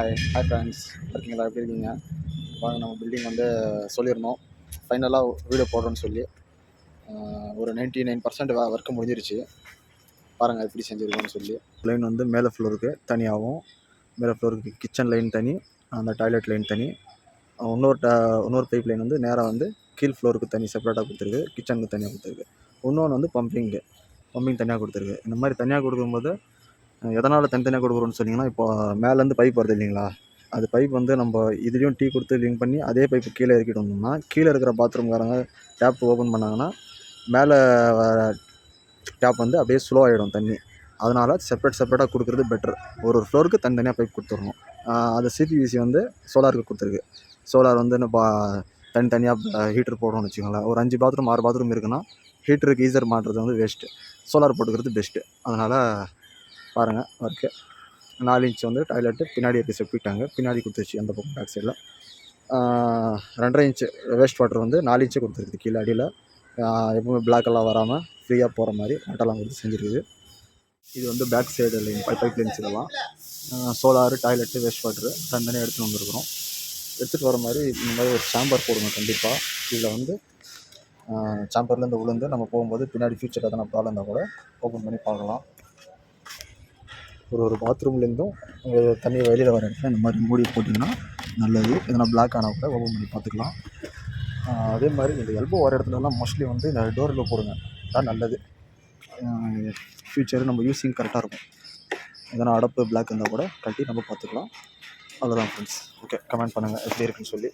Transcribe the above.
Hi friends, இருக்கீங்களா? எப்படி இருக்கீங்க? வாங்க, நம்ம பில்டிங் வந்து சொல்லியிருந்தோம் ஃபைனலாக வீடியோ போடுறோன்னு சொல்லி. ஒரு 99% ஒர்க்கு முடிஞ்சிருச்சு. பாருங்கள் எப்படி செஞ்சுருக்கோன்னு சொல்லி. லைன் வந்து மேலே ஃப்ளோருக்கு தனியாகவும், மேலே ஃப்ளோருக்கு கிச்சன் லைன் தனி, அந்த டாய்லெட் லைன் தனி, இன்னொரு பைப் லைன் வந்து நேராக வந்து கீழ் ஃப்ளோருக்கு தனி செப்பரேட்டாக கொடுத்துருக்கு, கிச்சனுக்கு தனியாக கொடுத்துருக்கு. இன்னொன்று வந்து பம்பிங் தனியாக கொடுத்துருக்கு. இந்த மாதிரி தனியாக கொடுக்கும்போது எதனால் தனித்தனியாக கொடுக்குறோன்னு சொன்னீங்கன்னா, இப்போ மேலேருந்து பைப் வருது இல்லைங்களா, அது பைப் வந்து நம்ம இதுலேயும் டீ கொடுத்து லிங்க் பண்ணி அதே பைப்பு கீழே இறக்கிட்டு வந்தோம்னா, கீழே இருக்கிற பாத்ரூம்காரங்க டேப் ஓப்பன் பண்ணாங்கன்னா மேலே டேப் வந்து அப்படியே ஸ்லோ ஆகிடும் தண்ணி. அதனால் செப்பரேட்டாக கொடுக்குறது பெட்ரு. ஒரு ஃப்ளோருக்கு தனித்தனியாக பைப் கொடுத்துடணும். அது சிபிவிசி வந்து சோலாருக்கு கொடுத்துருக்கு. சோலார் வந்து தனித்தனியாக ஹீட்ரு போடணும்னு வச்சுக்கோங்களேன். ஒரு 5 பாத்ரூம் 6 பாத்ரூம் இருக்குன்னா ஹீட்டருக்கு கீசர் மாட்டுறது வந்து வேஸ்ட்டு. சோலார் போட்டுக்கிறது பெஸ்ட்டு. அதனால் பாருங்கள் ஒர்க்கு. 4 இன்ச் வந்து டாய்லெட்டு, பின்னாடி இருக்க செப்டிக் டேங்கு பின்னாடி கொடுத்துருச்சு. அந்த பக்கம் பேக் சைடில் 2.5 இன்ச்சு வேஸ்ட் வாட்டர் வந்து 4 இன்ச்சு கொடுத்துருக்குது. கீழே அடியில் எப்பவுமே பிளாக்கெல்லாம் வராமல் ஃப்ரீயாக போகிற மாதிரி நட்டெல்லாம் கொடுத்து செஞ்சுருக்குது. இது வந்து back side line pipe lines இதெல்லாம் சோலாரு, டாய்லெட்டு, வேஸ்ட் வாட்டரு தனித்தனியாக எடுத்துகிட்டு வந்துருக்குறோம். எடுத்துகிட்டு வர மாதிரி இந்த மாதிரி ஒரு சாம்பர் போடுங்க கண்டிப்பாக. இதில் வந்து சாம்பர்லேருந்து விழுந்து நம்ம போகும்போது பின்னாடி ஃபியூச்சர் எதனா ப்ராப்ளம் இருந்தால் கூட ஓப்பன் பண்ணி பார்க்கலாம். ஒரு பாத்ரூம்லேருந்தும் தண்ணி வெளியில் வர இடத்துல இந்த மாதிரி மூடி போட்டிங்கன்னா நல்லது. எதனா பிளாக் ஆனால் கூட ஓப்பன் பண்ணி பார்த்துக்கலாம். அதே மாதிரி இந்த எல்போ வர இடத்துலலாம் மோஸ்ட்லி வந்து இந்த டோரில் போடுங்க, தான் நல்லது. ஃபியூச்சர் நம்ம யூஸிங் கரெக்டாக இருக்கும். எதனா அடப்பு பிளாக் இருந்தால் கூட கட்டி நம்ம பார்த்துக்கலாம். அவ்வளோதான் ஃப்ரெண்ட்ஸ். ஓகே, கமெண்ட் பண்ணுங்கள் எப்படி இருக்குன்னு சொல்லி.